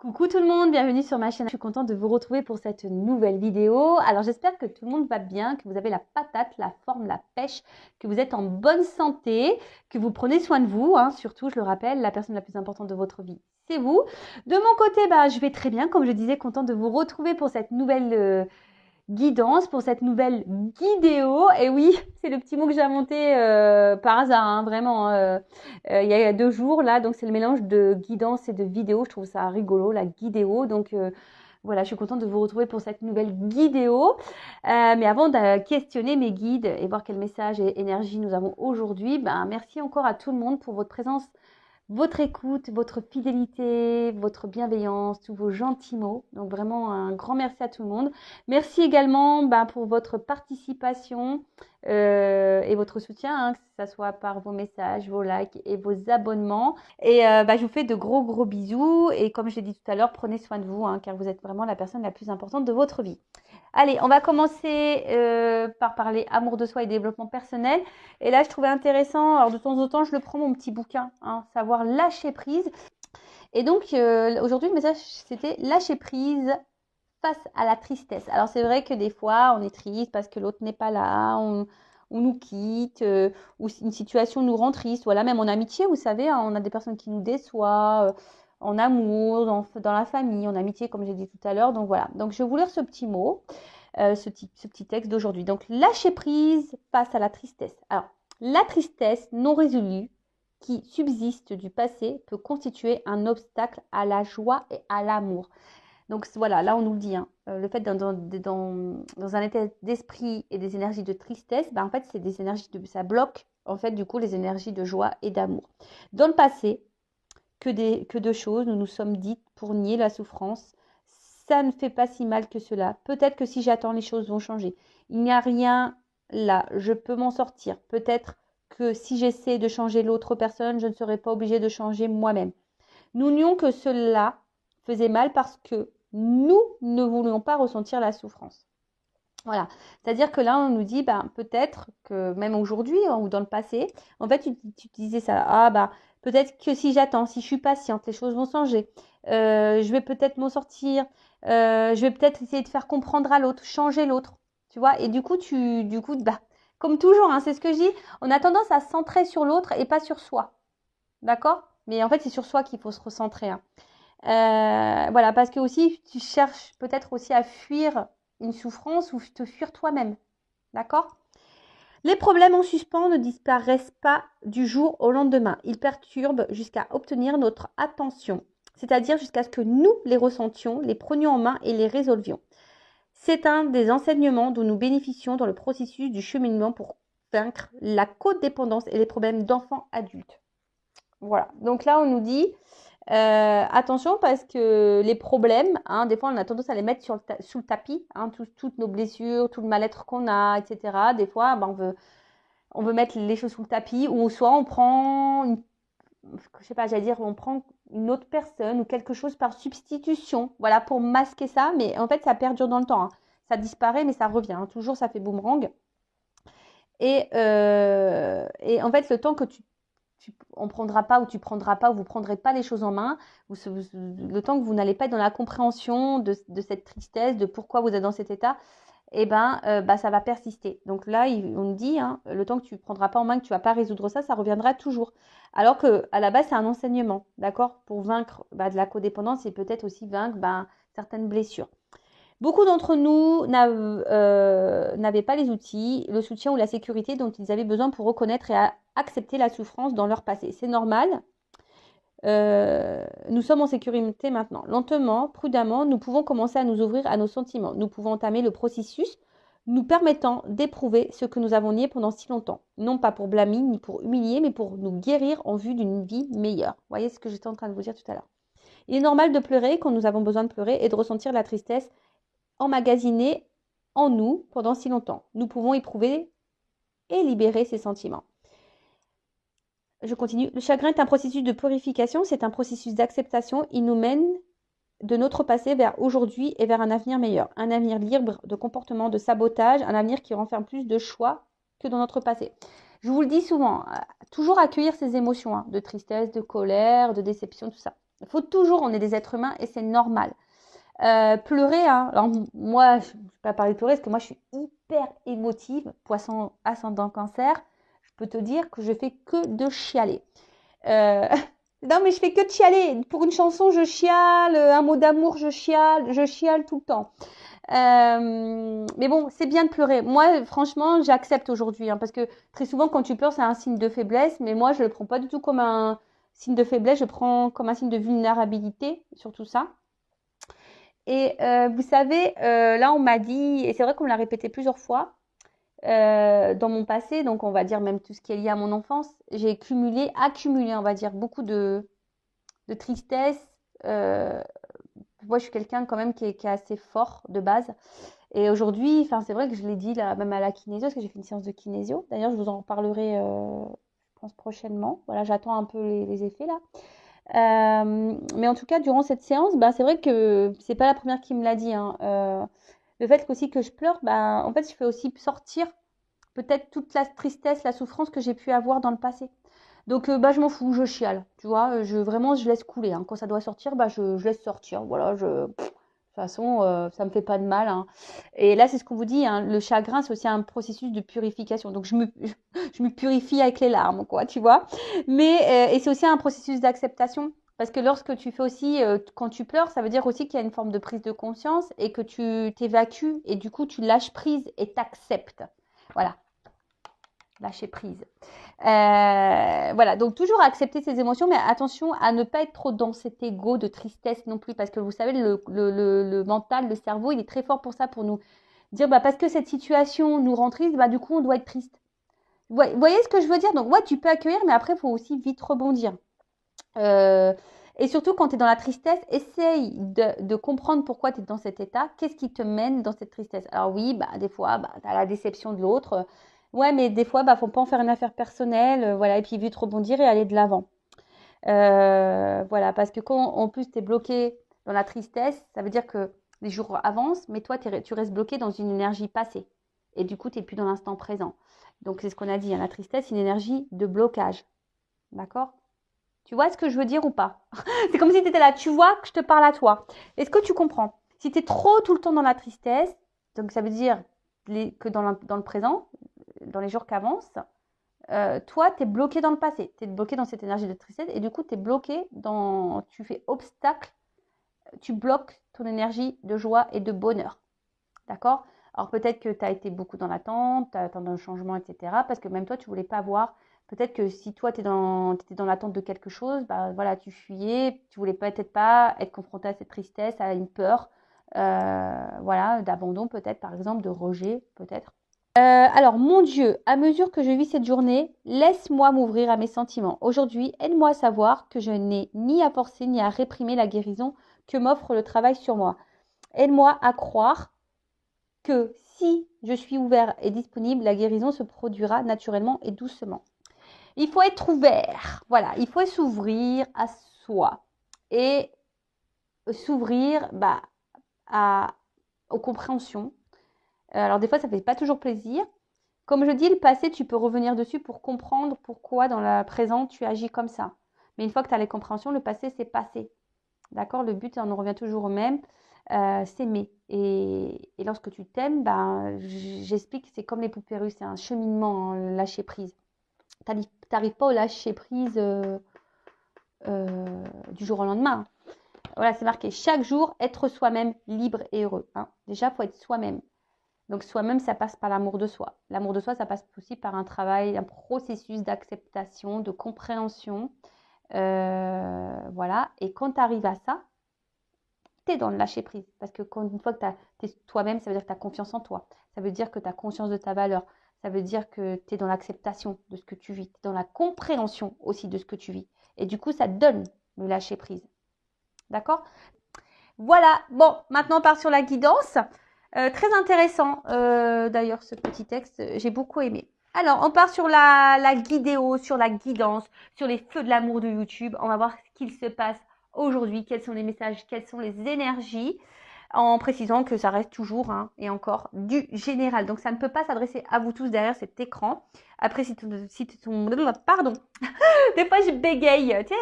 Coucou tout le monde, bienvenue sur ma chaîne. Je suis contente de vous retrouver pour cette nouvelle vidéo. Alors j'espère que tout le monde va bien, que vous avez la patate, la forme, la pêche, que vous êtes en bonne santé, que vous prenez soin de vous. Surtout, je le rappelle, la personne la plus importante de votre vie, c'est vous. De mon côté, je vais très bien, comme je disais, contente de vous retrouver pour cette nouvelle guidance, pour cette nouvelle guidéo. Et oui, c'est le petit mot que j'ai inventé par hasard, vraiment. Il y a 2 jours, là, donc c'est le mélange de guidance et de vidéo. Je trouve ça rigolo, la guidéo. Donc voilà, je suis contente de vous retrouver pour cette nouvelle guidéo. Mais avant de questionner mes guides et voir quel message et énergie nous avons aujourd'hui, merci encore à tout le monde pour votre présence, votre écoute, votre fidélité, votre bienveillance, tous vos gentils mots. Donc vraiment un grand merci à tout le monde. Merci également pour votre participation et votre soutien, que ce soit par vos messages, vos likes et vos abonnements. Et je vous fais de gros bisous. Et comme je l'ai dit tout à l'heure, prenez soin de vous, car vous êtes vraiment la personne la plus importante de votre vie. Allez, on va commencer par parler amour de soi et développement personnel. Et là, je trouvais intéressant, alors de temps en temps, je le prends mon petit bouquin, savoir lâcher prise. Et donc, aujourd'hui, le message, c'était lâcher prise face à la tristesse. Alors, c'est vrai que des fois, on est triste parce que l'autre n'est pas là, on nous quitte, ou une situation nous rend triste. Voilà, même en amitié, vous savez, on a des personnes qui nous déçoivent, en amour, dans la famille, en amitié, comme j'ai dit tout à l'heure. Donc voilà, donc je vais vous lire ce petit mot, ce petit texte d'aujourd'hui. Donc, lâcher prise face à la tristesse. Alors, la tristesse non résolue qui subsiste du passé peut constituer un obstacle à la joie et à l'amour. Donc voilà, là on nous le dit, le fait dans un état d'esprit et des énergies de tristesse, en fait c'est des énergies ça bloque en fait du coup les énergies de joie et d'amour. Dans le passé, que de choses nous nous sommes dites pour nier la souffrance. Ça ne fait pas si mal que cela. Peut-être que si j'attends, les choses vont changer. Il n'y a rien là, je peux m'en sortir. Peut-être que si j'essaie de changer l'autre personne, je ne serai pas obligée de changer moi-même. Nous nions que cela faisait mal parce que nous ne voulions pas ressentir la souffrance. Voilà, c'est-à-dire que là, on nous dit, peut-être que même aujourd'hui ou dans le passé, en fait, tu disais ça, peut-être que si j'attends, si je suis patiente, les choses vont changer. Je vais peut-être m'en sortir. Je vais peut-être essayer de faire comprendre à l'autre, changer l'autre, tu vois. Et du coup, comme toujours, c'est ce que je dis, on a tendance à se centrer sur l'autre et pas sur soi, d'accord? Mais en fait, c'est sur soi qu'il faut se recentrer. Voilà, parce que aussi, tu cherches peut-être aussi à fuir une souffrance ou te fuir toi-même. D'accord? Les problèmes en suspens ne disparaissent pas du jour au lendemain. Ils perturbent jusqu'à obtenir notre attention, c'est-à-dire jusqu'à ce que nous les ressentions, les prenions en main et les résolvions. C'est un des enseignements dont nous bénéficions dans le processus du cheminement pour vaincre la codépendance et les problèmes d'enfants adultes. Voilà, donc là on nous dit attention parce que les problèmes, des fois on a tendance à les mettre sous le tapis, toutes nos blessures, tout le mal-être qu'on a, etc. Des fois on veut mettre les choses sous le tapis ou soit on prend, on prend une autre personne ou quelque chose par substitution, voilà, pour masquer ça, mais en fait ça perdure dans le temps, ça disparaît mais ça revient, toujours ça fait boomerang. Et en fait le temps que on prendra pas ou tu prendras pas ou vous prendrez pas les choses en main, le temps que vous n'allez pas être dans la compréhension de cette tristesse, de pourquoi vous êtes dans cet état, ça va persister. Donc là, on nous dit, le temps que tu prendras pas en main, que tu vas pas résoudre ça, ça reviendra toujours. Alors que à la base, c'est un enseignement, d'accord, pour vaincre de la codépendance et peut-être aussi vaincre certaines blessures. Beaucoup d'entre nous n'avaient pas les outils, le soutien ou la sécurité dont ils avaient besoin pour reconnaître et accepter la souffrance dans leur passé. C'est normal. Nous sommes en sécurité maintenant. Lentement, prudemment, nous pouvons commencer à nous ouvrir à nos sentiments. Nous pouvons entamer le processus nous permettant d'éprouver ce que nous avons nié pendant si longtemps. Non pas pour blâmer ni pour humilier, mais pour nous guérir en vue d'une vie meilleure. Vous voyez ce que j'étais en train de vous dire tout à l'heure. Il est normal de pleurer quand nous avons besoin de pleurer et de ressentir la tristesse emmagasinée en nous pendant si longtemps. Nous pouvons éprouver et libérer ces sentiments. Je continue. Le chagrin est un processus de purification, c'est un processus d'acceptation. Il nous mène de notre passé vers aujourd'hui et vers un avenir meilleur. Un avenir libre de comportements de sabotage, un avenir qui renferme plus de choix que dans notre passé. Je vous le dis souvent, toujours accueillir ces émotions, de tristesse, de colère, de déception, tout ça. Il faut toujours, on est des êtres humains et c'est normal. Pleurer, hein. Alors moi, je ne vais pas parler de pleurer parce que moi, je suis hyper émotive, poisson ascendant cancer. Je peux te dire que je fais que de chialer. Non, mais je fais que de chialer. Pour une chanson, je chiale. Un mot d'amour, je chiale tout le temps. Mais bon, c'est bien de pleurer. Moi, franchement, j'accepte aujourd'hui, hein, parce que très souvent, quand tu pleures, c'est un signe de faiblesse. Mais moi, je le prends pas du tout comme un signe de faiblesse. Je prends comme un signe de vulnérabilité, surtout ça. Et vous savez, là, on m'a dit, et c'est vrai qu'on me l'a répété plusieurs fois, dans mon passé, donc on va dire même tout ce qui est lié à mon enfance, j'ai accumulé, on va dire, beaucoup de tristesse. Moi, je suis quelqu'un quand même qui est assez fort de base. Et aujourd'hui, enfin, c'est vrai que je l'ai dit là, même à la kinésio, parce que j'ai fait une séance de kinésio. D'ailleurs, je vous en reparlerai, je pense, prochainement. Voilà, j'attends un peu les effets là. Mais en tout cas, durant cette séance, bah, c'est vrai que c'est pas la première qui me l'a dit, hein. Le fait aussi que je pleure, bah, en fait, je fais aussi sortir peut-être toute la tristesse, la souffrance que j'ai pu avoir dans le passé. Donc, bah, je m'en fous, je chiale, tu vois. Vraiment, je laisse couler, hein. Quand ça doit sortir, bah, je laisse sortir. Voilà, de toute façon, ça me fait pas de mal, hein. Et là, c'est ce qu'on vous dit, hein, le chagrin, c'est aussi un processus de purification. Donc, je me purifie avec les larmes, quoi, tu vois. Mais, et c'est aussi un processus d'acceptation. Parce que lorsque tu fais aussi, quand tu pleures, ça veut dire aussi qu'il y a une forme de prise de conscience et que tu t'évacues et du coup, tu lâches prise et t'acceptes. Voilà, lâcher prise. Voilà, donc toujours accepter ses émotions, mais attention à ne pas être trop dans cet ego de tristesse non plus, parce que vous savez, le mental, le cerveau, il est très fort pour ça, pour nous dire, bah, parce que cette situation nous rend triste, bah, du coup, on doit être triste. Vous voyez ce que je veux dire? Donc, ouais, tu peux accueillir, mais après, il faut aussi vite rebondir. Et surtout, quand tu es dans la tristesse, essaye de comprendre pourquoi tu es dans cet état. Qu'est-ce qui te mène dans cette tristesse? Alors oui, bah, des fois, bah, tu as la déception de l'autre. Ouais, mais des fois, bah, faut pas en faire une affaire personnelle. Voilà, et puis vite rebondir et aller de l'avant. Voilà, parce que quand en plus tu es bloqué dans la tristesse, ça veut dire que les jours avancent, mais toi, tu restes bloqué dans une énergie passée. Et du coup, tu n'es plus dans l'instant présent. Donc, c'est ce qu'on a dit, hein, la tristesse, c'est une énergie de blocage. D'accord? Tu vois ce que je veux dire ou pas? C'est comme si tu étais là, tu vois que je te parle à toi. Est-ce que tu comprends? Si tu es trop tout le temps dans la tristesse, donc ça veut dire que dans le présent, dans les jours qui avancent, toi, tu es bloqué dans le passé. Tu es bloqué dans cette énergie de tristesse et du coup, tu es bloqué tu fais obstacle, tu bloques ton énergie de joie et de bonheur. D'accord? Alors peut-être que tu as été beaucoup dans l'attente, tu attends un changement, etc. Parce que même toi, tu ne voulais pas voir. Peut-être que si toi, tu étais dans l'attente de quelque chose, bah, voilà, tu fuyais, tu voulais peut-être pas être confronté à cette tristesse, à une peur, voilà, d'abandon peut-être, par exemple, de rejet peut-être. Alors, mon Dieu, à mesure que je vis cette journée, laisse-moi m'ouvrir à mes sentiments. Aujourd'hui, aide-moi à savoir que je n'ai ni à forcer ni à réprimer la guérison que m'offre le travail sur moi. Aide-moi à croire que si je suis ouvert et disponible, la guérison se produira naturellement et doucement. Il faut être ouvert, voilà, il faut s'ouvrir à soi et s'ouvrir aux compréhensions. Alors des fois, ça ne fait pas toujours plaisir. Comme je dis, le passé, tu peux revenir dessus pour comprendre pourquoi dans la présent, tu agis comme ça. Mais une fois que tu as les compréhensions, le passé, c'est passé. D'accord? Le but, on en revient toujours au même, s'aimer. Et lorsque tu t'aimes, j'explique, c'est comme les poupées russes, c'est un cheminement, hein, lâcher prise. Tu n'arrives pas au lâcher prise du jour au lendemain. Voilà, c'est marqué chaque jour, être soi-même libre et heureux. Hein. Déjà, il faut être soi-même. Donc, soi-même, ça passe par l'amour de soi. L'amour de soi, ça passe aussi par un travail, un processus d'acceptation, de compréhension. Voilà. Et quand tu arrives à ça, tu es dans le lâcher prise. Parce que une fois que tu es toi-même, ça veut dire que tu as confiance en toi. Ça veut dire que tu as conscience de ta valeur. Ça veut dire que tu es dans l'acceptation de ce que tu vis. Tu es dans la compréhension aussi de ce que tu vis. Et du coup, ça te donne le lâcher prise. D'accord? Voilà. Bon, maintenant on part sur la guidance. Très intéressant d'ailleurs ce petit texte. J'ai beaucoup aimé. Alors, on part sur la guidéo, sur la guidance, sur les feux de l'amour de YouTube. On va voir ce qu'il se passe aujourd'hui, quels sont les messages, quelles sont les énergies. en précisant que ça reste toujours, hein, et encore, du général. Donc, ça ne peut pas s'adresser à vous tous derrière cet écran. Après, si ton pardon, des fois, je bégaye, tu sais,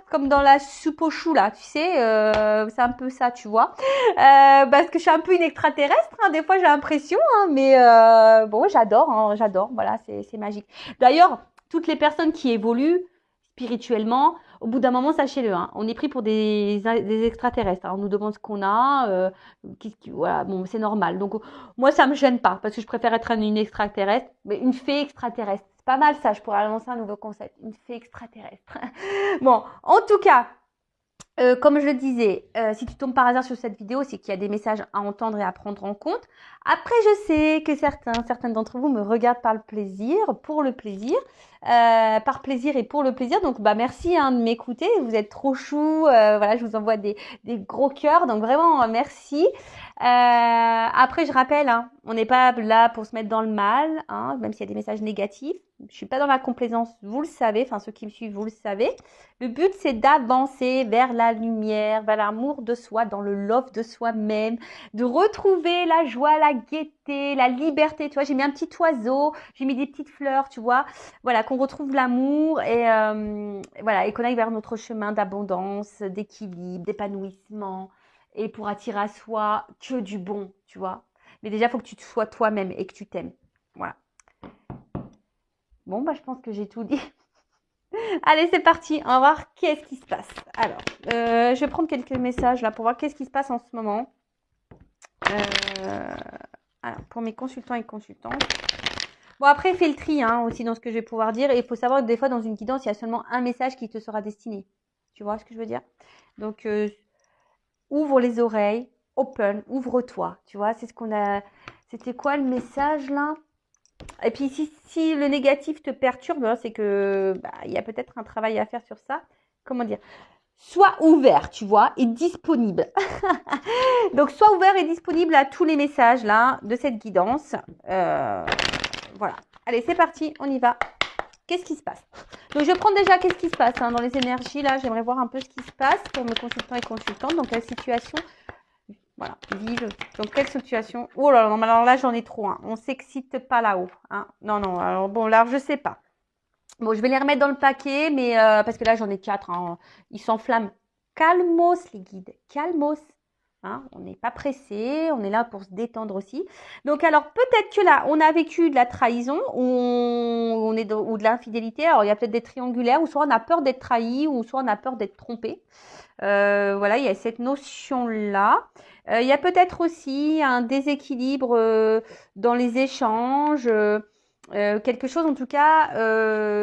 comme dans la soupe au chou, là, tu sais, c'est un peu ça, tu vois. Parce que je suis un peu une extraterrestre, hein, des fois, j'ai l'impression, hein, mais bon, j'adore, voilà, c'est magique. D'ailleurs, toutes les personnes qui évoluent spirituellement, au bout d'un moment, sachez-le, hein, on est pris pour des extraterrestres, hein, on nous demande ce qu'on a, voilà, bon, c'est normal. Donc, moi, ça me gêne pas, parce que je préfère être une extraterrestre, mais une fée extraterrestre. C'est pas mal ça, je pourrais annoncer un nouveau concept, une fée extraterrestre. Bon, en tout cas, comme je le disais, si tu tombes par hasard sur cette vidéo, c'est qu'il y a des messages à entendre et à prendre en compte. Après, je sais que certaines d'entre vous me regardent par le plaisir, pour le plaisir, par plaisir et pour le plaisir. Donc, bah merci hein, de m'écouter. Vous êtes trop chou. Voilà, je vous envoie des gros cœurs. Donc vraiment, merci. Après, je rappelle, hein, on n'est pas là pour se mettre dans le mal, hein, même s'il y a des messages négatifs. Je suis pas dans la complaisance, vous le savez. Enfin, ceux qui me suivent, vous le savez. Le but, c'est d'avancer vers la lumière, vers l'amour de soi, dans le love de soi-même, de retrouver la joie, la gaieté, la liberté. Tu vois, j'ai mis un petit oiseau, j'ai mis des petites fleurs, tu vois. Voilà, qu'on retrouve l'amour et voilà, et qu'on aille vers notre chemin d'abondance, d'équilibre, d'épanouissement et pour attirer à soi que du bon, tu vois. Mais déjà, il faut que tu te sois toi-même et que tu t'aimes. Voilà. Bon, bah, je pense que j'ai tout dit. Allez, c'est parti. On va voir qu'est-ce qui se passe. Alors, je vais prendre quelques messages là pour voir qu'est-ce qui se passe en ce moment. Alors, pour mes consultants et consultantes. Bon, après, fais le tri hein, aussi dans ce que je vais pouvoir dire. Et il faut savoir que des fois, dans une guidance, il y a seulement un message qui te sera destiné. Tu vois ce que je veux dire? Donc, ouvre les oreilles, open, ouvre-toi. Tu vois, c'est ce qu'on a. C'était quoi le message là? Et puis, si le négatif te perturbe, hein, c'est que il y a peut-être un travail à faire sur ça. Comment dire? Sois ouvert, tu vois, et disponible. Donc, sois ouvert et disponible à tous les messages là de cette guidance. Voilà. Allez, c'est parti, on y va. Qu'est-ce qui se passe? Donc, je prends déjà qu'est-ce qui se passe hein, dans les énergies. Là, j'aimerais voir un peu ce qui se passe pour mes consultants et consultantes. Donc, quelle situation? Voilà, vive. Donc, quelle situation? Oh là là, non, mais alors là, j'en ai trop. Hein. On s'excite pas là-haut. Hein. Non, non, alors bon, là, je sais pas. Bon, je vais les remettre dans le paquet, mais parce que là, j'en ai 4. Hein. Ils s'enflamment. Calmos, les guides. Calmos. Hein, on n'est pas pressé, on est là pour se détendre aussi. Donc, alors, peut-être que là, on a vécu de la trahison ou, ou de l'infidélité. Alors, il y a peut-être des triangulaires, ou soit on a peur d'être trahi, ou soit on a peur d'être trompé. Voilà, il y a cette notion-là. Il y a peut-être aussi un déséquilibre dans les échanges. Quelque chose en tout cas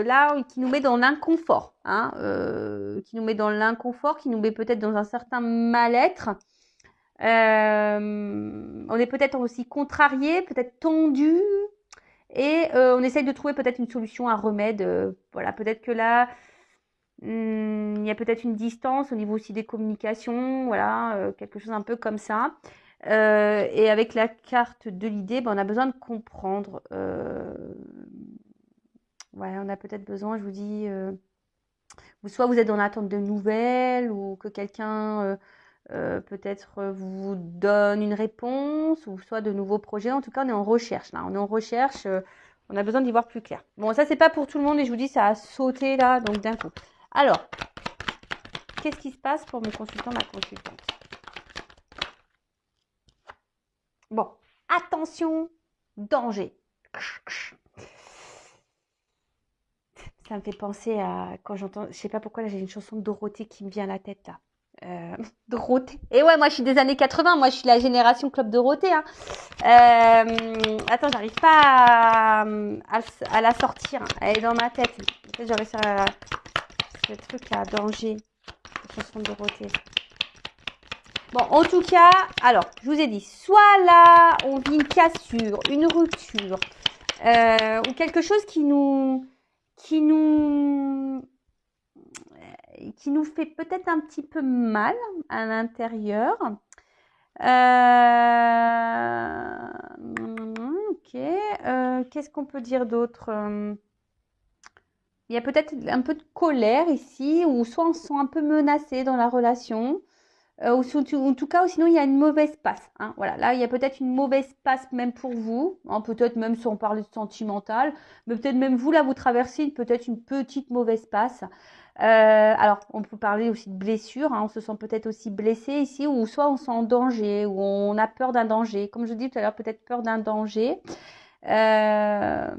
là qui nous met dans l'inconfort, hein, qui nous met dans l'inconfort, qui nous met peut-être dans un certain mal-être. On est peut-être aussi contrarié, peut-être tendu, et on essaye de trouver peut-être une solution, un remède. Voilà, peut-être que là, il y a peut-être une distance au niveau aussi des communications, voilà, quelque chose un peu comme ça. Et avec la carte de l'idée, on a besoin de comprendre. Ouais, on a peut-être besoin, je vous dis, soit vous êtes dans l'attente de nouvelles, ou que quelqu'un peut-être vous donne une réponse, ou soit de nouveaux projets. En tout cas, on est en recherche là. On est en recherche. On a besoin d'y voir plus clair. Bon, ça c'est pas pour tout le monde et je vous dis, ça a sauté là, donc d'un coup. Alors, qu'est-ce qui se passe pour mon consultant, ma consultante? Bon, attention, danger. Ça me fait penser à quand j'entends, je sais pas pourquoi là j'ai une chanson de Dorothée qui me vient à la tête là. Dorothée. Et ouais, moi je suis des années 80, moi je suis la génération Club Dorothée. Hein. Attends, j'arrive pas à la sortir. Elle est dans ma tête. Peut-être j'aurais ça. Ce truc là, danger. La chanson de Dorothée. Bon, en tout cas, alors, je vous ai dit, soit là, on vit une cassure, une rupture, ou quelque chose qui nous fait peut-être un petit peu mal à l'intérieur. Ok. Qu'est-ce qu'on peut dire d'autre? Il y a peut-être un peu de colère ici, ou soit on se sent un peu menacé dans la relation. En tout cas, ou sinon il y a une mauvaise passe. Hein. Voilà, là il y a peut-être une mauvaise passe même pour vous, hein, peut-être même sans parler de sentimental, mais peut-être même vous là vous traversez peut-être une petite mauvaise passe. Alors on peut parler aussi de blessure, hein, on se sent peut-être aussi blessé ici, ou soit on se sent en danger, ou on a peur d'un danger. Comme je dis tout à l'heure, peut-être peur d'un danger. Je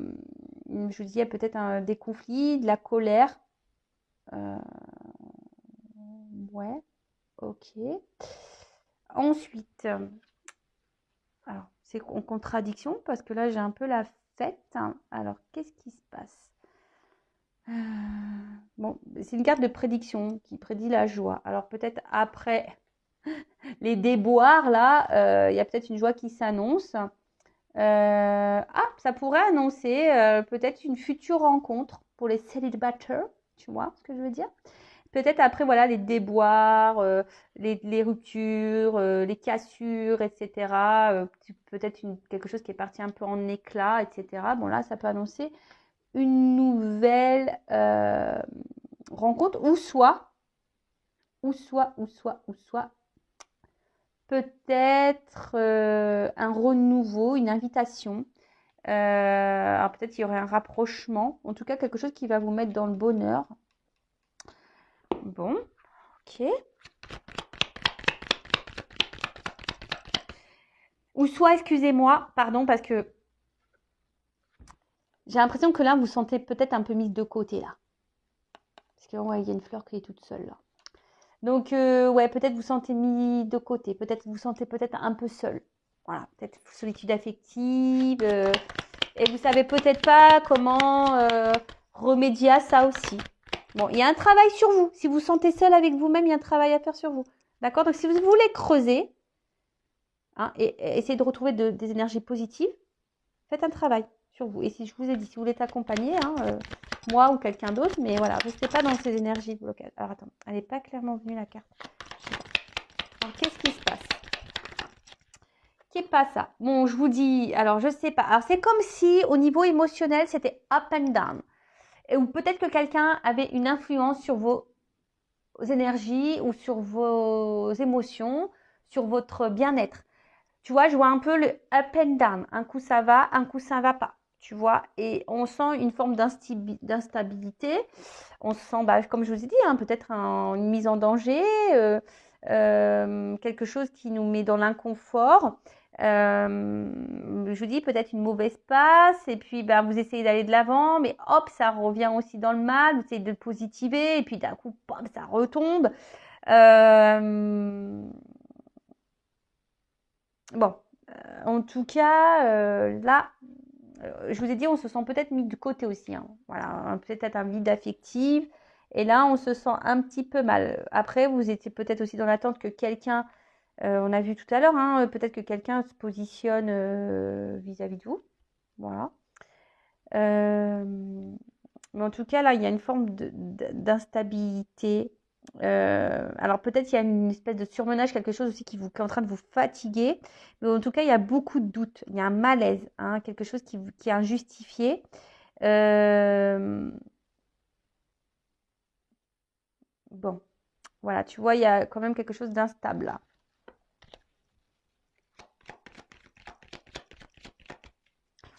vous dis, il y a peut-être des conflits, de la colère. Ouais, ok. Ensuite, alors c'est en contradiction parce que là j'ai un peu la fête. Hein. Alors qu'est-ce qui se passe? Bon, c'est une carte de prédiction qui prédit la joie. Alors peut-être après les déboires là, il y a peut-être une joie qui s'annonce. Ça pourrait annoncer peut-être une future rencontre pour les célibataires. Tu vois ce que je veux dire? Peut-être après, voilà, les déboires, les ruptures, les cassures, etc. Peut-être quelque chose qui est parti un peu en éclat, etc. Bon, là, ça peut annoncer une nouvelle rencontre, ou soit, peut-être un renouveau, une invitation. Alors peut-être il y aurait un rapprochement, en tout cas quelque chose qui va vous mettre dans le bonheur. Bon, ok. Ou soit, excusez-moi, pardon, parce que j'ai l'impression que là, vous sentez peut-être un peu mise de côté, là. Parce que, ouais, il y a une fleur qui est toute seule, là. Donc, ouais, peut-être vous sentez mis de côté. Peut-être vous sentez peut-être un peu seul. Voilà, peut-être solitude affective. Et vous savez peut-être pas comment remédier à ça aussi. Bon, il y a un travail sur vous. Si vous vous sentez seul avec vous-même, il y a un travail à faire sur vous. D'accord? Donc, si vous voulez creuser, hein, et essayer de retrouver des énergies positives, faites un travail sur vous. Et si je vous ai dit, si vous voulez t'accompagner, hein, moi ou quelqu'un d'autre, mais voilà, restez pas dans ces énergies de blocage. Alors attends, elle n'est pas clairement venue la carte. Alors qu'est-ce qui se passe? Qu'est-ce pas ça? Bon, je vous dis, alors je sais pas. Alors c'est comme si au niveau émotionnel, c'était up and down. Ou peut-être que quelqu'un avait une influence sur vos énergies ou sur vos émotions, sur votre bien-être. Tu vois, je vois un peu le up and down. Un coup ça va, un coup ça va pas. Tu vois, et on sent une forme d'instabilité. On sent, bah, comme je vous ai dit, hein, peut-être une mise en danger, quelque chose qui nous met dans l'inconfort. Je vous dis peut-être une mauvaise passe, et puis bah, vous essayez d'aller de l'avant, mais hop, ça revient aussi dans le mal, vous essayez de positiver, et puis d'un coup, pom, ça retombe. Bon, en tout cas, là, je vous ai dit, on se sent peut-être mis de côté aussi. Hein. Voilà, peut-être un vide affectif. Et là, on se sent un petit peu mal. Après, vous étiez peut-être aussi dans l'attente que quelqu'un, on a vu tout à l'heure, hein, peut-être que quelqu'un se positionne vis-à-vis de vous. Voilà. Euh, mais en tout cas, là, il y a une forme d'instabilité. Alors peut-être il y a une espèce de surmenage, quelque chose aussi qui est en train de vous fatiguer. Mais en tout cas, il y a beaucoup de doutes. Il y a un malaise, hein, quelque chose qui est injustifié. Bon, voilà, tu vois, il y a quand même quelque chose d'instable là.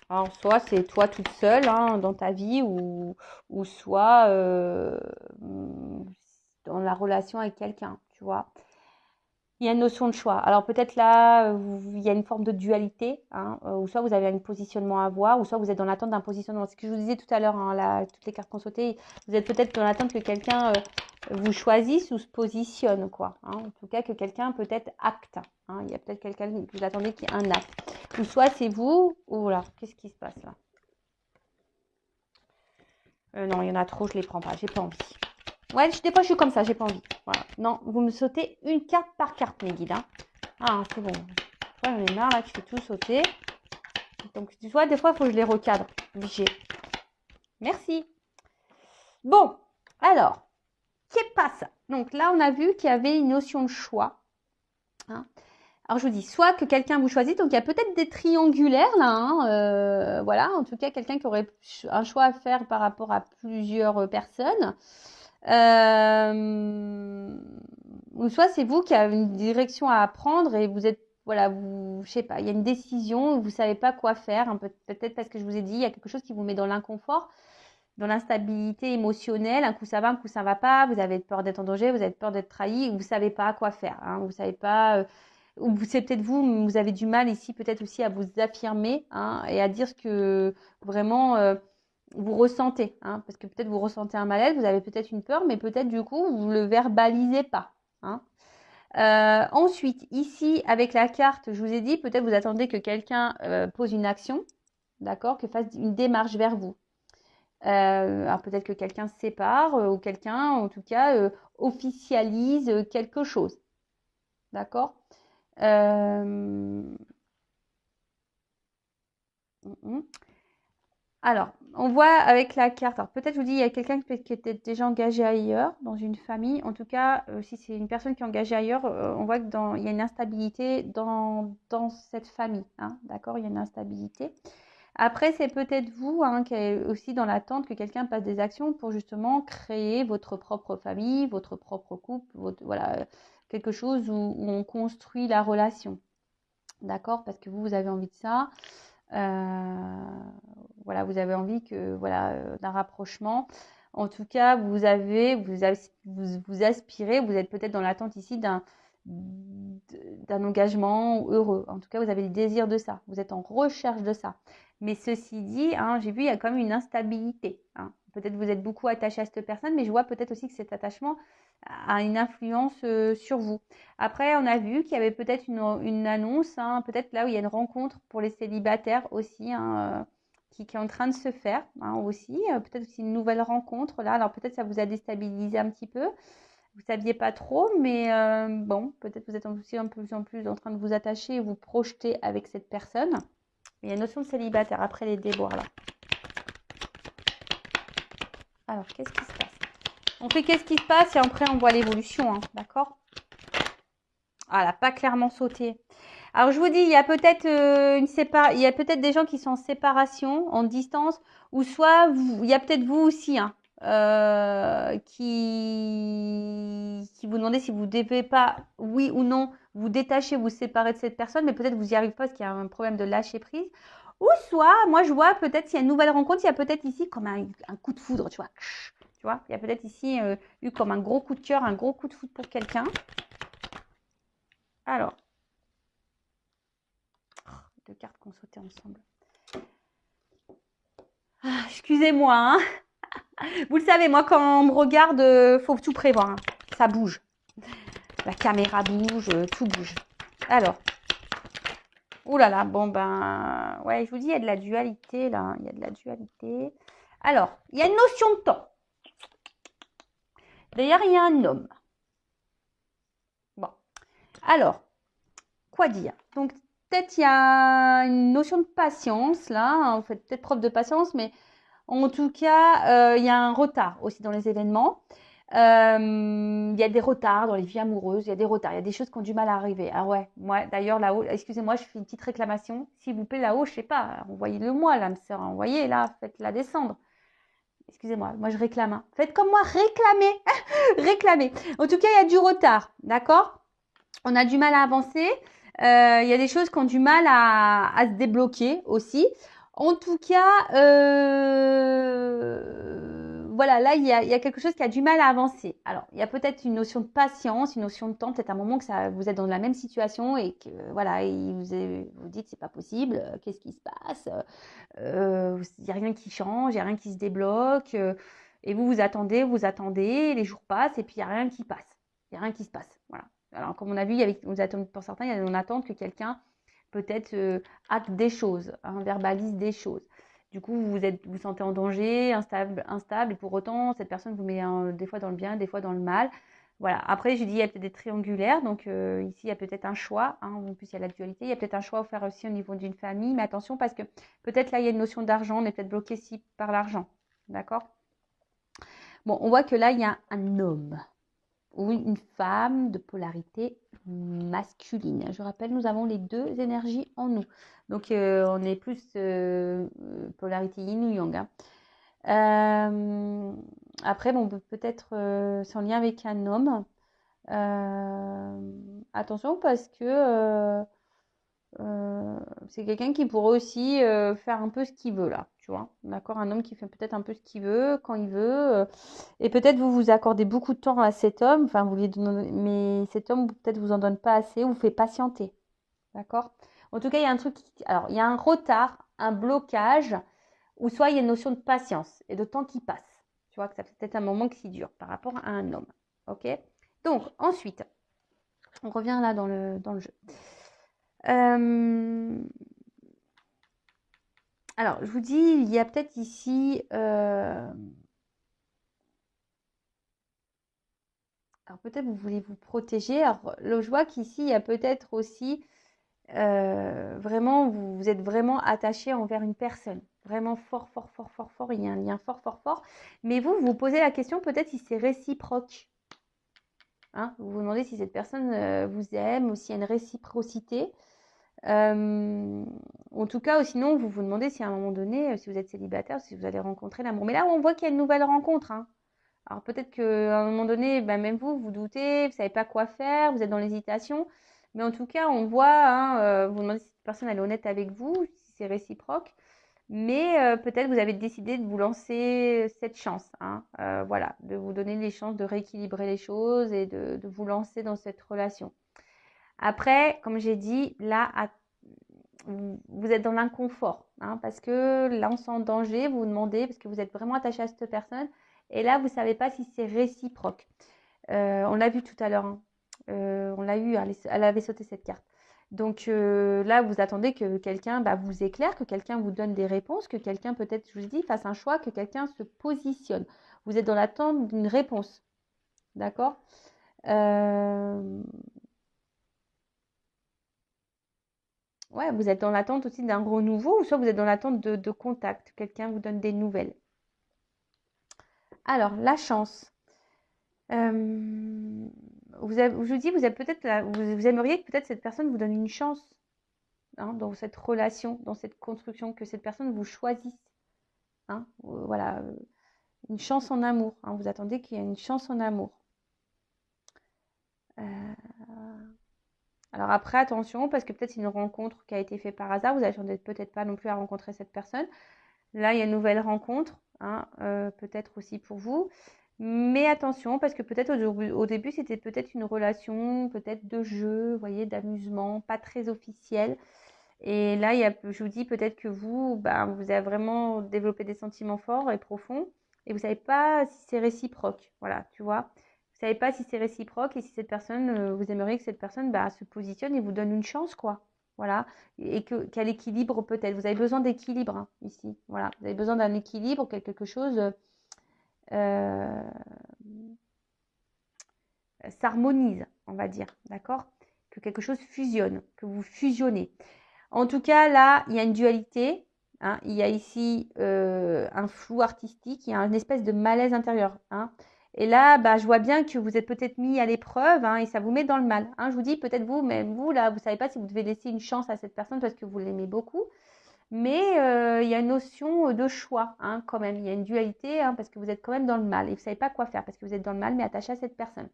Alors, soit c'est toi toute seule hein, dans ta vie, ou soit dans la relation avec quelqu'un, tu vois. Il y a une notion de choix. Alors peut-être là, il y a une forme de dualité, hein, ou soit vous avez un positionnement à avoir, ou soit vous êtes dans l'attente d'un positionnement. Ce que je vous disais tout à l'heure, hein, là, toutes les cartes qu'on sautait, vous êtes peut-être dans l'attente que quelqu'un vous choisisse ou se positionne, quoi. Hein. En tout cas, que quelqu'un peut-être acte. Hein. Il y a peut-être quelqu'un que vous attendez qui ait un acte. Ou soit c'est vous, ou voilà, qu'est-ce qui se passe là? Non, il y en a trop, je les prends pas, j'ai pas envie. Ouais, des fois je suis comme ça, j'ai pas envie. Voilà. Non, vous me sautez une carte par carte, mes guides. Hein. Ah, c'est bon. J'en ai marre, là, tu fais tout sauter. Donc, tu vois, des fois, il faut que je les recadre. Obligé. Merci. Bon, alors, qu'est-ce passe? Donc là, on a vu qu'il y avait une notion de choix. Hein. Alors, je vous dis, soit que quelqu'un vous choisit, donc il y a peut-être des triangulaires là. Hein, voilà, en tout cas, quelqu'un qui aurait un choix à faire par rapport à plusieurs personnes. Ouais, Ou soit c'est vous qui avez une direction à prendre et vous êtes, voilà, vous, je sais pas, il y a une décision où vous savez pas quoi faire, hein, peut-être parce que je vous ai dit, il y a quelque chose qui vous met dans l'inconfort, dans l'instabilité émotionnelle, un coup ça va, un coup ça va pas, vous avez peur d'être en danger, vous avez peur d'être trahi, vous savez pas quoi faire, hein, vous savez pas, ou c'est peut-être vous, vous avez du mal ici peut-être aussi à vous affirmer, hein, et à dire ce que vraiment vous ressentez, hein, parce que peut-être vous ressentez un malaise, vous avez peut-être une peur, mais peut-être du coup vous le verbalisez pas, hein. Ensuite, ici, avec la carte, je vous ai dit, peut-être vous attendez que quelqu'un pose une action, d'accord, que fasse une démarche vers vous. Alors peut-être que quelqu'un se sépare ou quelqu'un, en tout cas, officialise quelque chose, d'accord. euh, Alors, on voit avec la carte, alors peut-être je vous dis, il y a quelqu'un qui était déjà engagé ailleurs, dans une famille. En tout cas, si c'est une personne qui est engagée ailleurs, on voit qu'il y a une instabilité dans cette famille, hein, d'accord, il y a une instabilité. Après, c'est peut-être vous, hein, qui est aussi dans l'attente que quelqu'un passe des actions pour justement créer votre propre famille, votre propre couple, voilà, quelque chose où on construit la relation, d'accord, parce que vous avez envie de ça. Voilà, vous avez envie que, voilà, d'un rapprochement. En tout cas, vous aspirez, vous êtes peut-être dans l'attente ici d'un engagement heureux. En tout cas, vous avez le désir de ça. Vous êtes en recherche de ça. Mais ceci dit, hein, j'ai vu, il y a quand même une instabilité, hein. Peut-être vous êtes beaucoup attaché à cette personne, mais je vois peut-être aussi que cet attachement a une influence sur vous. Après, on a vu qu'il y avait peut-être une annonce, hein, peut-être là où il y a une rencontre pour les célibataires aussi, hein, qui est en train de se faire, hein, aussi. Peut-être aussi une nouvelle rencontre là. Alors peut-être ça vous a déstabilisé un petit peu. Vous ne saviez pas trop, mais bon, peut-être vous êtes aussi un peu plus en plus en train de vous attacher et vous projeter avec cette personne. Il y a une notion de célibataire après les déboires là. Alors, qu'est-ce qui se passe? On fait qu'est-ce qui se passe et après on voit l'évolution, hein, d'accord? Ah, elle n'a pas clairement sauté. Alors, je vous dis, il y a peut-être il y a peut-être des gens qui sont en séparation, en distance, ou soit il y a peut-être vous aussi, hein, qui vous demandez si vous devez pas, oui ou non, vous détacher, vous séparer de cette personne, mais peut-être vous n'y arrivez pas parce qu'il y a un problème de lâcher prise. Ou soit, moi je vois peut-être s'il y a une nouvelle rencontre, il y a peut-être ici comme un coup de foudre, tu vois. Tu vois, il y a peut-être ici eu comme un gros coup de cœur, un gros coup de foudre pour quelqu'un. Alors, deux cartes qu'on sautait ensemble. Ah, excusez-moi, hein. Vous le savez, moi, quand on me regarde, faut tout prévoir, hein. Ça bouge. La caméra bouge, tout bouge. Alors, ouh là là, bon ben, ouais, je vous dis, il y a de la dualité là, il y a de la dualité. Alors, il y a une notion de temps. D'ailleurs, il y a un homme. Bon, alors, quoi dire? Donc, peut-être il y a une notion de patience là, hein. Vous faites peut-être preuve de patience, mais en tout cas, il y a un retard aussi dans les événements. Il y a des retards dans les vies amoureuses, il y a des retards, il y a des choses qui ont du mal à arriver. Ah ouais, moi d'ailleurs là-haut, excusez-moi, je fais une petite réclamation. S'il vous plaît, là-haut, je sais pas, envoyez-le moi, l'âme sœur, envoyez là, faites-la descendre. Excusez-moi, moi je réclame, hein. Faites comme moi, réclamez, réclamez. En tout cas, il y a du retard, d'accord? On a du mal à avancer. Il y a des choses qui ont du mal à se débloquer aussi. En tout cas, voilà, là, il y a quelque chose qui a du mal à avancer. Alors, il y a peut-être une notion de patience, une notion de temps, peut-être un moment que vous êtes dans la même situation et que, voilà, vous dites, c'est pas possible, qu'est-ce qui se passe? Il n'y a rien qui change, il n'y a rien qui se débloque. Et vous attendez, les jours passent et puis il n'y a rien qui passe. Il n'y a rien qui se passe. Voilà. Alors, comme on a vu, pour certains, il y a une attente que quelqu'un peut-être acte des choses, hein, verbalise des choses. Du coup, vous sentez en danger, instable, et pour autant, cette personne vous met des fois dans le bien, des fois dans le mal. Voilà. Après, je dis, il y a peut-être des triangulaires, donc ici, il y a peut-être un choix, hein, en plus, il y a la dualité, il y a peut-être un choix à faire aussi au niveau d'une famille, mais attention, parce que peut-être là, il y a une notion d'argent, on est peut-être bloqué ici par l'argent, d'accord? Bon, on voit que là, il y a un homme ou une femme de polarité masculine. Je rappelle, nous avons les deux énergies en nous. Donc, on est plus polarité yin ou yang, hein. Après, bon, peut-être c'est en lien avec un homme. Attention parce que c'est quelqu'un qui pourrait aussi faire un peu ce qu'il veut là, tu vois. D'accord, un homme qui fait peut-être un peu ce qu'il veut, quand il veut. Et peut-être vous vous accordez beaucoup de temps à cet homme, enfin vous lui donnez, mais cet homme peut-être vous en donne pas assez ou vous fait patienter. D'accord? En tout cas, il y a un truc, alors il y a un retard, un blocage, ou soit il y a une notion de patience et de temps qui passe. Tu vois que ça fait peut-être un moment qui dure par rapport à un homme. Ok? Donc ensuite, on revient là dans le jeu. Alors, je vous dis, il y a peut-être ici. Alors, peut-être vous voulez vous protéger. Alors, je vois qu'ici, il y a peut-être aussi. Vraiment, vous êtes vraiment attaché envers une personne. Vraiment fort, fort, fort, fort, fort. Il y a un lien fort, fort, fort. Mais vous vous posez la question peut-être si c'est réciproque. Hein, vous vous demandez si cette personne vous aime ou s'il y a une réciprocité. En tout cas, ou sinon, vous vous demandez si à un moment donné, si vous êtes célibataire, si vous allez rencontrer l'amour. Mais là, on voit qu'il y a une nouvelle rencontre. Hein. Alors peut-être qu'à un moment donné, ben, même vous, vous doutez, vous ne savez pas quoi faire, vous êtes dans l'hésitation. Mais en tout cas, on voit, hein, vous demandez si cette personne elle est honnête avec vous, si c'est réciproque. Mais peut-être vous avez décidé de vous lancer cette chance. Hein, voilà, de vous donner les chances de rééquilibrer les choses et de vous lancer dans cette relation. Après, comme j'ai dit, là, vous êtes dans l'inconfort, hein, parce que là, on sent en danger, vous vous demandez, parce que vous êtes vraiment attaché à cette personne, et là, vous ne savez pas si c'est réciproque. On l'a vu tout à l'heure, hein. On l'a eu, elle avait sauté cette carte. Donc là, vous attendez que quelqu'un vous éclaire, que quelqu'un vous donne des réponses, que quelqu'un peut-être, je vous dis, fasse un choix, que quelqu'un se positionne. Vous êtes dans l'attente d'une réponse, d'accord? Ouais, vous êtes dans l'attente aussi d'un renouveau, ou soit vous êtes dans l'attente de contact, quelqu'un vous donne des nouvelles. Alors, la chance. Je vous dis, vous êtes peut-être vous aimeriez que peut-être cette personne vous donne une chance, hein, dans cette relation, dans cette construction, que cette personne vous choisisse. Hein, voilà, une chance en amour. Hein, vous attendez qu'il y ait une chance en amour. Alors après, attention, parce que peut-être c'est une rencontre qui a été faite par hasard. Vous n'attendez peut-être pas non plus à rencontrer cette personne. Là, il y a une nouvelle rencontre, hein, peut-être aussi pour vous. Mais attention, parce que peut-être au début, c'était peut-être une relation, peut-être de jeu, vous voyez, d'amusement, pas très officielle. Et là, je vous dis peut-être que vous avez vraiment développé des sentiments forts et profonds, et vous ne savez pas si c'est réciproque. Voilà, tu vois. Vous ne savez pas si c'est réciproque et si cette personne, vous aimeriez que cette personne se positionne et vous donne une chance, quoi. Voilà, et qu'elle équilibre peut-être. Vous avez besoin d'équilibre, hein, ici. Voilà, vous avez besoin d'un équilibre, quelque chose euh, s'harmonise, on va dire, d'accord? Que quelque chose fusionne, que vous fusionnez. En tout cas, là, il y a une dualité. Hein, il y a ici un flou artistique, il y a une espèce de malaise intérieur. Hein. Et là, je vois bien que vous êtes peut-être mis à l'épreuve, hein, et ça vous met dans le mal. Hein. Je vous dis, peut-être vous, même vous, là, vous ne savez pas si vous devez laisser une chance à cette personne parce que vous l'aimez beaucoup. Mais il y a une notion de choix, hein, quand même. Il y a une dualité, hein, parce que vous êtes quand même dans le mal. Et vous ne savez pas quoi faire parce que vous êtes dans le mal, mais attaché à cette personne.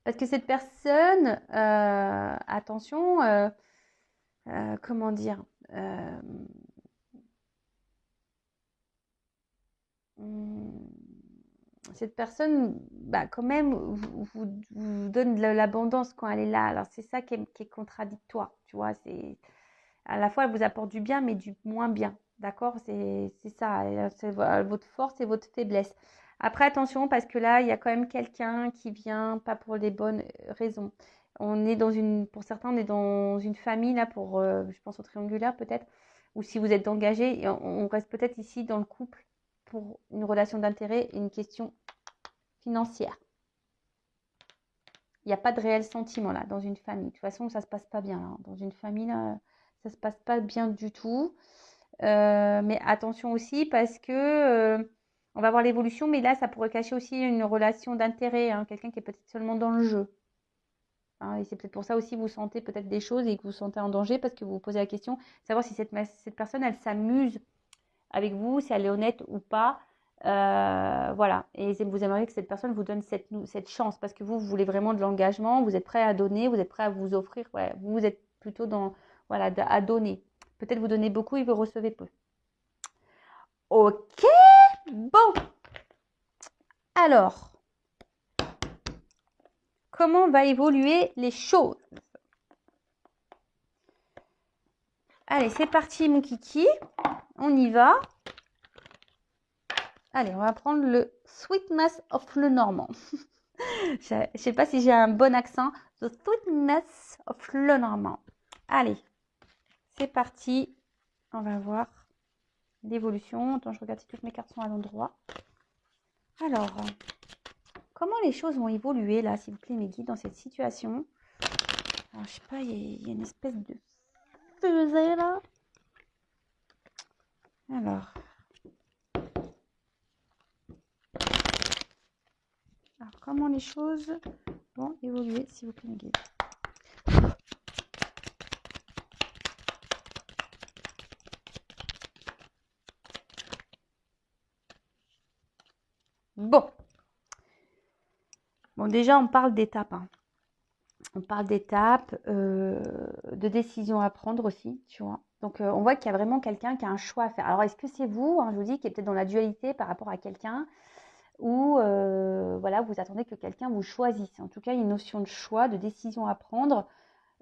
Parce que cette personne, attention, comment dire, hum, cette personne, quand même, vous donne de l'abondance quand elle est là. Alors, c'est ça qui est contradictoire, tu vois. C'est, à la fois, elle vous apporte du bien, mais du moins bien. D'accord? C'est ça. C'est votre force et votre faiblesse. Après, attention, parce que là, il y a quand même quelqu'un qui vient pas pour les bonnes raisons. On est pour certains, on est dans une famille, là, je pense au triangulaire peut-être, ou si vous êtes engagé, et on reste peut-être ici dans le couple pour une relation d'intérêt et une question financière. Il n'y a pas de réel sentiment là dans une famille. De toute façon, ça ne se passe pas bien. Là. Dans une famille, là, ça ne se passe pas bien du tout. Mais attention aussi parce que on va voir l'évolution, mais là, ça pourrait cacher aussi une relation d'intérêt. Hein, quelqu'un qui est peut-être seulement dans le jeu. Hein, et c'est peut-être pour ça aussi que vous sentez peut-être des choses et que vous vous sentez en danger parce que vous vous posez la question, savoir si cette personne, elle s'amuse avec vous, si elle est honnête ou pas. Voilà. Et vous aimeriez que cette personne vous donne cette chance parce que vous voulez vraiment de l'engagement, vous êtes prêt à donner, vous êtes prêt à vous offrir. Ouais, vous êtes plutôt dans, voilà, à donner. Peut-être vous donnez beaucoup et vous recevez peu. Ok, bon. Alors, comment va évoluer les choses? Allez, c'est parti mon kiki. On y va. Allez, on va prendre le Sweetness of le Normand. Je ne sais pas si j'ai un bon accent. The Sweetness of le Normand. Allez, c'est parti. On va voir l'évolution. Attends, je regarde si toutes mes cartes sont à l'endroit. Alors, comment les choses vont évoluer là, s'il vous plaît, mes guides, dans cette situation? Alors, je sais pas, il y a une espèce de fusée là. Alors, comment les choses vont évoluer, s'il vous plaît, mes guides? Bon. Bon, déjà, on parle d'étapes. Hein. On parle d'étapes, de décisions à prendre aussi, tu vois. Donc, on voit qu'il y a vraiment quelqu'un qui a un choix à faire. Alors, est-ce que c'est vous, hein, je vous dis, qui est peut-être dans la dualité par rapport à quelqu'un ou voilà, vous attendez que quelqu'un vous choisisse. En tout cas, il y a une notion de choix, de décision à prendre.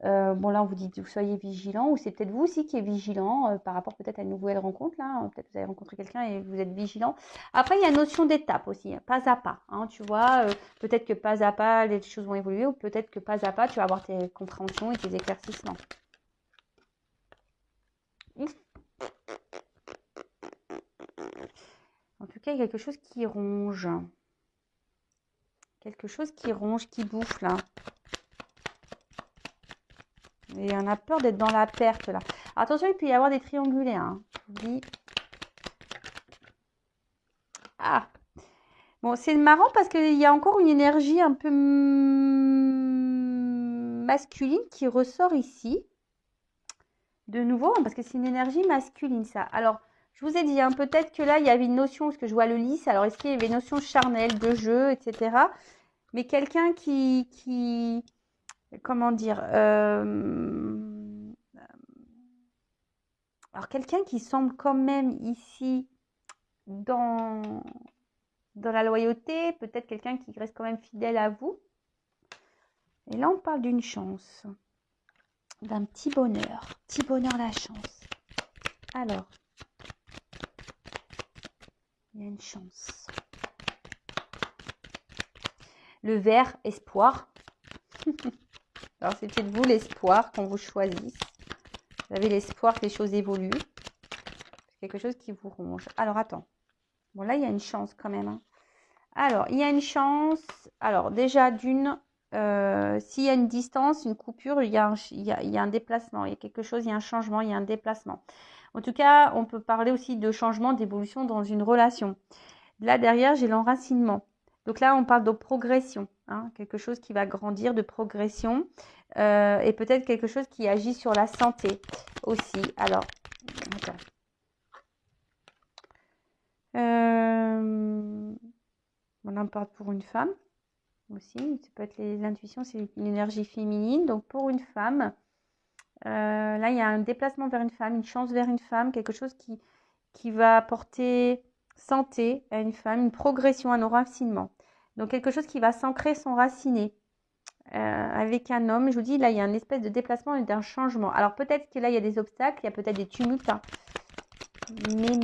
Bon, là, on vous dit que vous soyez vigilant, ou c'est peut-être vous aussi qui êtes vigilant par rapport peut-être à une nouvelle rencontre. Là, peut-être que vous avez rencontré quelqu'un et vous êtes vigilant. Après, il y a une notion d'étape aussi, hein, pas à pas. Hein, tu vois, peut-être que pas à pas, les choses vont évoluer, ou peut-être que pas à pas, tu vas avoir tes compréhensions et tes éclaircissements. En tout cas, il y a quelque chose qui ronge. Quelque chose qui ronge, qui bouffe là. Et on a peur d'être dans la perte là. Alors, attention, il peut y avoir des triangulaires. Hein. Je vous dis. Ah. Bon, c'est marrant parce qu'il y a encore une énergie un peu masculine qui ressort ici. De nouveau, parce que c'est une énergie masculine ça. Alors, je vous ai dit, hein, peut-être que là, il y avait une notion, parce que je vois le lys. Alors, est-ce qu'il y avait une notion charnelle, de jeu, etc. Mais quelqu'un qui comment dire, alors quelqu'un qui semble quand même ici dans la loyauté, peut-être quelqu'un qui reste quand même fidèle à vous. Et là, on parle d'une chance, d'un petit bonheur la chance. Alors, il y a une chance. Le vert, espoir. Alors, c'est peut-être vous l'espoir qu'on vous choisisse. Vous avez l'espoir que les choses évoluent. C'est quelque chose qui vous ronge. Alors, attends. Bon, là, il y a une chance quand même. Hein. Alors, il y a une chance. Alors, déjà, d'une, s'il y a une distance, une coupure, il y a un déplacement. Il y a quelque chose, il y a un changement, il y a un déplacement. En tout cas, on peut parler aussi de changement, d'évolution dans une relation. Là, derrière, j'ai l'enracinement. Donc là, on parle de progression. Hein, quelque chose qui va grandir, de progression. Et peut-être quelque chose qui agit sur la santé aussi. Alors, attends. On en parle pour une femme aussi. Ça peut être l'intuition, c'est une énergie féminine. Donc pour une femme, là il y a un déplacement vers une femme, une chance vers une femme, quelque chose qui va apporter santé à une femme, une progression, un enracinement. Donc quelque chose qui va s'ancrer, s'enraciner avec un homme. Je vous dis, là il y a une espèce de déplacement et d'un changement. Alors peut-être que là il y a des obstacles, il y a peut-être des tumultes. Hein. Mais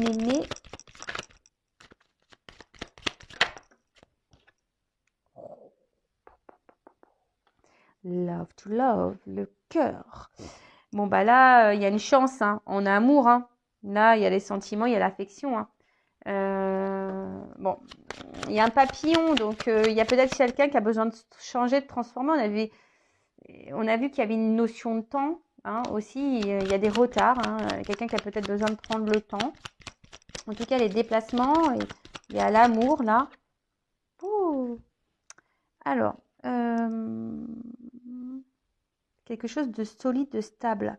love to love, le cœur. Bon, bah là, il y a une chance, hein. On a amour, hein. Là, il y a les sentiments, il y a l'affection, hein. Bon, il y a un papillon, donc il y a peut-être quelqu'un qui a besoin de changer, de transformer. On a vu qu'il y avait une notion de temps, hein, aussi. Il y a des retards, hein. Quelqu'un qui a peut-être besoin de prendre le temps. En tout cas, les déplacements, il y a l'amour, là. Ouh. Alors, quelque chose de solide, de stable.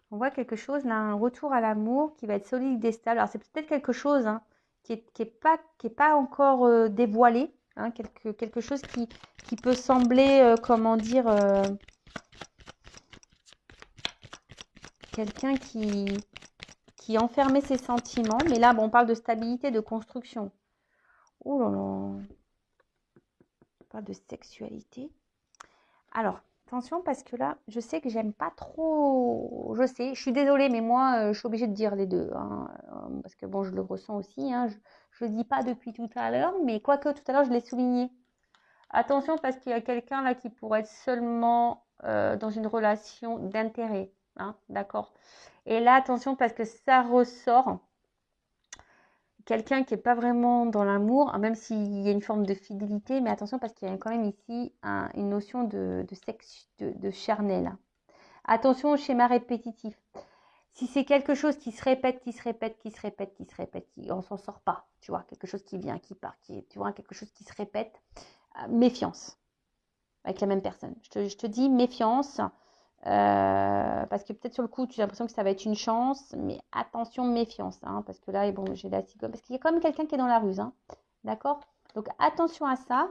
On voit quelque chose, là, un retour à l'amour qui va être solide et stable. Alors, c'est peut-être quelque chose hein, qui est pas encore dévoilé, hein, quelque chose qui peut sembler, comment dire, quelqu'un qui enfermait ses sentiments. Mais là, bon, on parle de stabilité, de construction. Oh là là, on parle de sexualité. Alors, attention parce que là, je sais que j'aime pas trop. Je sais, je suis désolée, mais moi, je suis obligée de dire les deux, hein, parce que bon, je le ressens aussi. Hein, je le dis pas depuis tout à l'heure, mais quoique tout à l'heure, je l'ai souligné. Attention parce qu'il y a quelqu'un là qui pourrait être seulement dans une relation d'intérêt, hein, d'accord. Et là, attention parce que ça ressort quelqu'un qui n'est pas vraiment dans l'amour, même s'il y a une forme de fidélité, mais attention parce qu'il y a quand même ici une notion de sexe, de charnel. Attention au schéma répétitif. Si c'est quelque chose qui se répète, on s'en sort pas, tu vois, quelque chose qui vient, qui part, tu vois, quelque chose qui se répète, méfiance avec la même personne. Je te dis méfiance, parce que peut-être sur le coup, tu as l'impression que ça va être une chance, mais attention, méfiance, hein, parce que là, bon, j'ai la cigogne, parce qu'il y a quand même quelqu'un qui est dans la ruse, hein, d'accord. Donc attention à ça.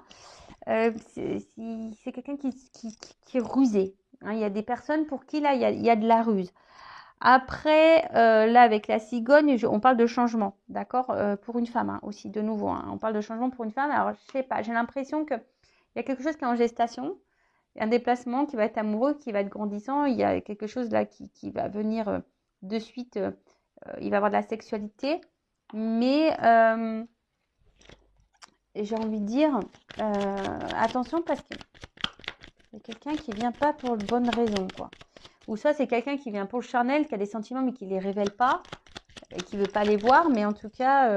C'est quelqu'un qui est rusé, hein. Il y a des personnes pour qui là, il y a de la ruse. Après, là, avec la cigogne, on parle de changement, d'accord, pour une femme, hein, aussi, de nouveau, hein, on parle de changement pour une femme. Alors, je sais pas, j'ai l'impression qu'il y a quelque chose qui est en gestation, un déplacement qui va être amoureux, qui va être grandissant. Il y a quelque chose là qui va venir de suite. Il va avoir de la sexualité. Mais j'ai envie de dire, attention parce qu'il y a quelqu'un qui ne vient pas pour de bonnes raisons, quoi. Ou soit c'est quelqu'un qui vient pour le charnel, qui a des sentiments mais qui ne les révèle pas, et qui ne veut pas les voir. Mais en tout cas,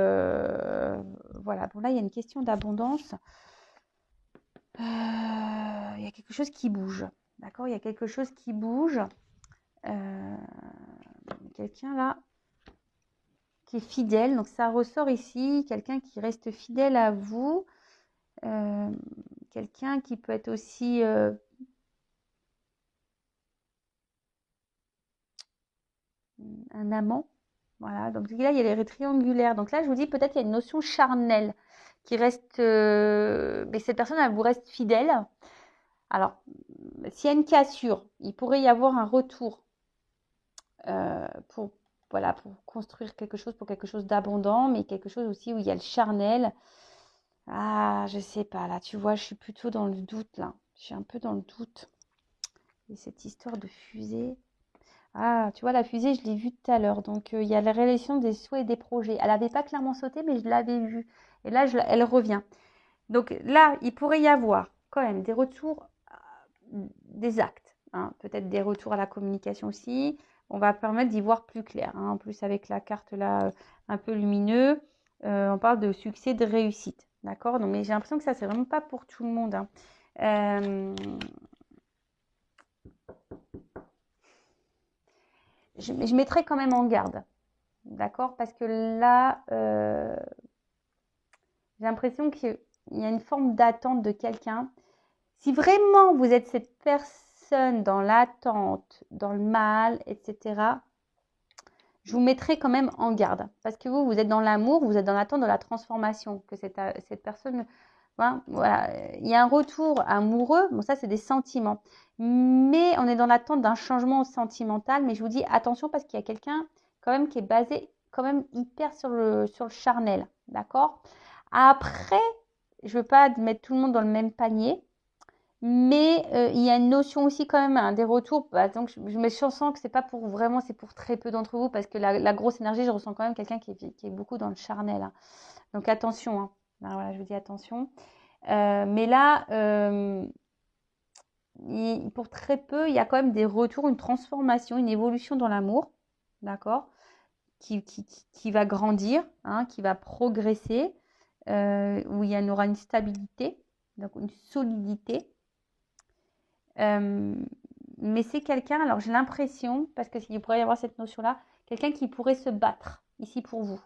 voilà. Bon, là, il y a une question d'abondance. Il y a quelque chose qui bouge. D'accord, il y a quelque chose qui bouge. Quelqu'un là qui est fidèle. Donc ça ressort ici. Quelqu'un qui reste fidèle à vous. Quelqu'un qui peut être aussi un amant. Voilà. Donc là, il y a les triangulaires. Donc là, je vous dis peut-être il y a une notion charnelle qui reste. Mais cette personne, elle vous reste fidèle. Alors, s'il y a une cassure, il pourrait y avoir un retour pour construire quelque chose, pour quelque chose d'abondant, mais quelque chose aussi où il y a le charnel. Ah, je sais pas, là, tu vois, je suis plutôt dans le doute, là. Je suis un peu dans le doute. Et cette histoire de fusée. Ah, tu vois, la fusée, je l'ai vue tout à l'heure. Donc, il y a la réalisation des souhaits et des projets. Elle n'avait pas clairement sauté, mais je l'avais vue. Et là, elle revient. Donc là, il pourrait y avoir quand même des retours, des actes, hein, peut-être des retours à la communication aussi. On va permettre d'y voir plus clair, hein. En plus, avec la carte là, un peu lumineux, on parle de succès, de réussite. D'accord. Donc, mais j'ai l'impression que ça, c'est vraiment pas pour tout le monde, hein. Je mettrai quand même en garde. D'accord. Parce que là, j'ai l'impression qu'il y a une forme d'attente de quelqu'un. Si vraiment vous êtes cette personne dans l'attente, dans le mal, etc., je vous mettrai quand même en garde. Parce que vous êtes dans l'amour, vous êtes dans l'attente de la transformation. Que cette personne, hein, voilà, il y a un retour amoureux. Bon, ça, c'est des sentiments. Mais on est dans l'attente d'un changement sentimental. Mais je vous dis attention parce qu'il y a quelqu'un quand même qui est basé quand même hyper sur le charnel. D'accord. Après, je ne veux pas mettre tout le monde dans le même panier. Mais il y a une notion aussi quand même, hein, des retours. Donc je sens que c'est pas pour vraiment, c'est pour très peu d'entre vous parce que la grosse énergie, je ressens quand même quelqu'un qui est beaucoup dans le charnel, hein. Donc attention, hein. Ben, voilà, je vous dis attention. Mais là, pour très peu, il y a quand même des retours, une transformation, une évolution dans l'amour, d'accord, qui va grandir, hein, qui va progresser, où il y aura une stabilité, donc une solidité. Mais c'est quelqu'un, alors j'ai l'impression, parce qu'il pourrait y avoir cette notion-là, quelqu'un qui pourrait se battre ici pour vous.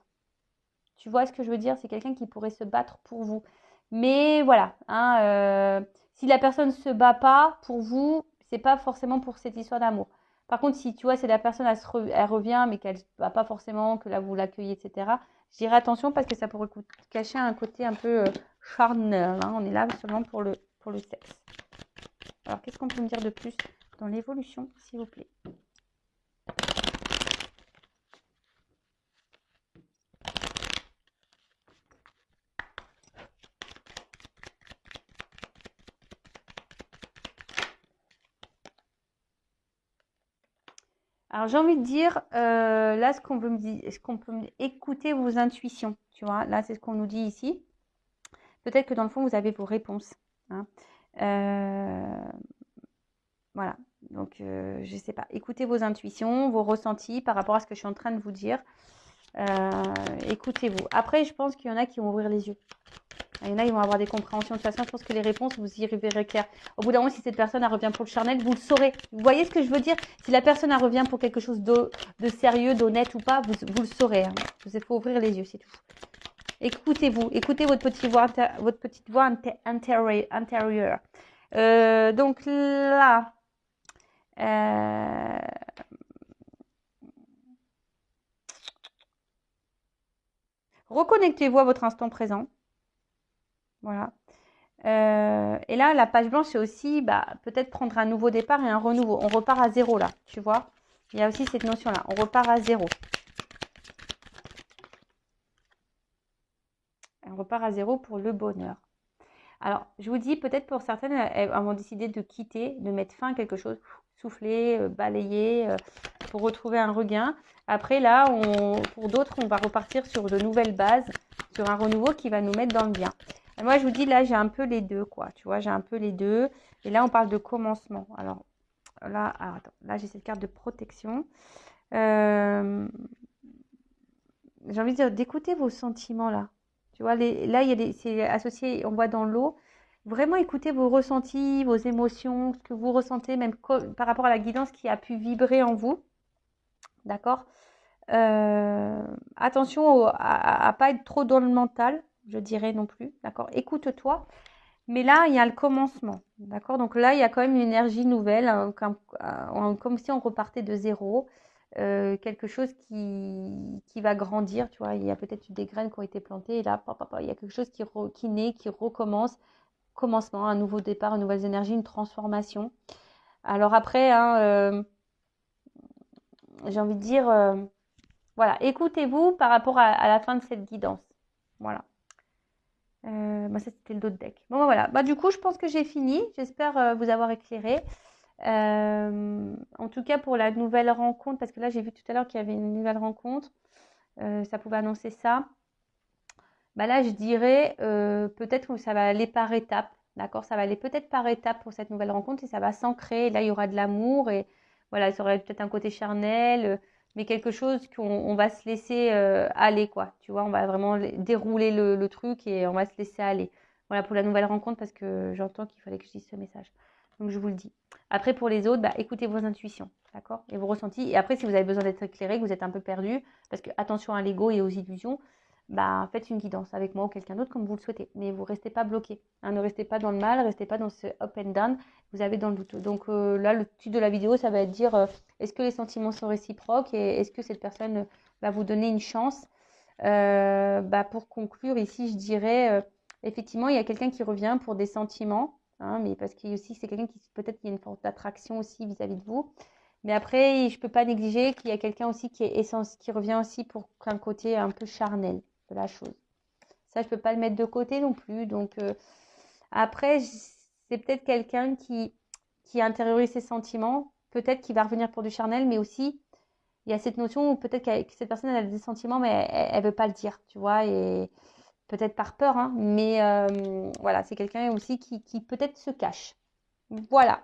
Tu vois ce que je veux dire? C'est quelqu'un qui pourrait se battre pour vous. Mais voilà, hein, si la personne ne se bat pas pour vous, c'est pas forcément pour cette histoire d'amour. Par contre, si tu vois, c'est la personne, elle revient, mais qu'elle ne va pas forcément, que là vous l'accueillez, etc., Je dirais attention parce que ça pourrait cacher un côté un peu charnel. Hein. On est là seulement pour le sexe. Alors, qu'est-ce qu'on peut me dire de plus dans l'évolution, s'il vous plaît? Alors, j'ai envie de dire, là, ce qu'on peut me dire, écouter vos intuitions, tu vois. Là, c'est ce qu'on nous dit ici. Peut-être que dans le fond, vous avez vos réponses. Hein. Voilà. Donc, je ne sais pas. Écoutez vos intuitions, vos ressentis par rapport à ce que je suis en train de vous dire. Écoutez-vous. Après, je pense qu'il y en a qui vont ouvrir les yeux. Il y en a, ils vont avoir des compréhensions. De toute façon, je pense que les réponses, vous y verrez clair. Au bout d'un moment, si cette personne elle revient pour le charnel, vous le saurez. Vous voyez ce que je veux dire? Si la personne elle revient pour quelque chose de sérieux, d'honnête ou pas, vous le saurez. Hein. Il faut ouvrir les yeux, c'est tout. Écoutez-vous. Écoutez votre petite voix intérieure. Donc là, reconnectez-vous à votre instant présent. Voilà. Et là, la page blanche, c'est aussi peut-être prendre un nouveau départ et un renouveau. On repart à zéro là, tu vois. Il y a aussi cette notion-là. On repart à zéro. On repart à zéro pour le bonheur. Alors, je vous dis, peut-être pour certaines, elles vont décider de quitter, de mettre fin à quelque chose, souffler, balayer, pour retrouver un regain. Après, là, pour d'autres, on va repartir sur de nouvelles bases, sur un renouveau qui va nous mettre dans le bien. Et moi, je vous dis, là, j'ai un peu les deux, quoi. Tu vois, j'ai un peu les deux. Et là, on parle de commencement. Alors, là, attends, là, j'ai cette carte de protection. J'ai envie de dire, d'écouter vos sentiments, là. Tu vois, là, c'est associé, on voit dans l'eau. Vraiment écoutez vos ressentis, vos émotions, ce que vous ressentez, même par rapport à la guidance qui a pu vibrer en vous. D'accord? Attention à ne pas être trop dans le mental, je dirais non plus. D'accord? Écoute-toi. Mais là, il y a le commencement. D'accord? Donc là, il y a quand même une énergie nouvelle, comme si on repartait de zéro. Quelque chose qui va grandir, tu vois, il y a peut-être des graines qui ont été plantées et là, il y a quelque chose qui naît, qui recommence, commencement, un nouveau départ, une nouvelle énergie, une transformation. Alors après, hein, j'ai envie de dire, voilà, écoutez-vous par rapport à la fin de cette guidance. Voilà. Ça, c'était le dos de deck. Bon, voilà. Du coup, je pense que j'ai fini. J'espère vous avoir éclairé. En tout cas pour la nouvelle rencontre, parce que là j'ai vu tout à l'heure qu'il y avait une nouvelle rencontre, ça pouvait annoncer ça. Là je dirais peut-être que ça va aller par étapes, d'accord, ça va aller peut-être par étapes pour cette nouvelle rencontre et ça va s'ancrer. Là il y aura de l'amour et voilà, ça aurait peut-être un côté charnel, mais quelque chose qu'on va se laisser aller, quoi, tu vois, on va vraiment dérouler le truc et on va se laisser aller. Voilà pour la nouvelle rencontre, parce que j'entends qu'il fallait que je dise ce message. Donc, je vous le dis. Après, pour les autres, écoutez vos intuitions, d'accord? Et vos ressentis. Et après, si vous avez besoin d'être éclairé, que vous êtes un peu perdu, parce que attention à l'ego et aux illusions, faites une guidance avec moi ou quelqu'un d'autre comme vous le souhaitez. Mais vous ne restez pas bloqué. Hein, ne restez pas dans le mal, ne restez pas dans ce up and down. Vous avez dans le doute. Donc là, le titre de la vidéo, ça va être dire est-ce que les sentiments sont réciproques et est-ce que cette personne va vous donner une chance? Pour conclure ici, je dirais effectivement, il y a quelqu'un qui revient pour des sentiments. Hein, mais parce qu'il aussi c'est quelqu'un qui peut-être qu'il y a une forte attraction aussi vis-à-vis de vous, mais après je peux pas négliger qu'il y a quelqu'un aussi qui revient aussi pour un côté un peu charnel de la chose. Ça je peux pas le mettre de côté non plus. Donc après c'est peut-être quelqu'un qui intériorise ses sentiments, peut-être qu'il va revenir pour du charnel, mais aussi il y a cette notion où peut-être que cette personne elle a des sentiments mais elle veut pas le dire, tu vois, et peut-être par peur, hein, mais voilà, c'est quelqu'un aussi qui peut-être se cache. Voilà.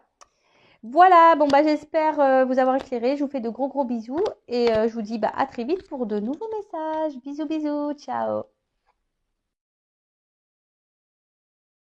Voilà, bon j'espère vous avoir éclairé. Je vous fais de gros bisous et je vous dis à très vite pour de nouveaux messages. Bisous, ciao.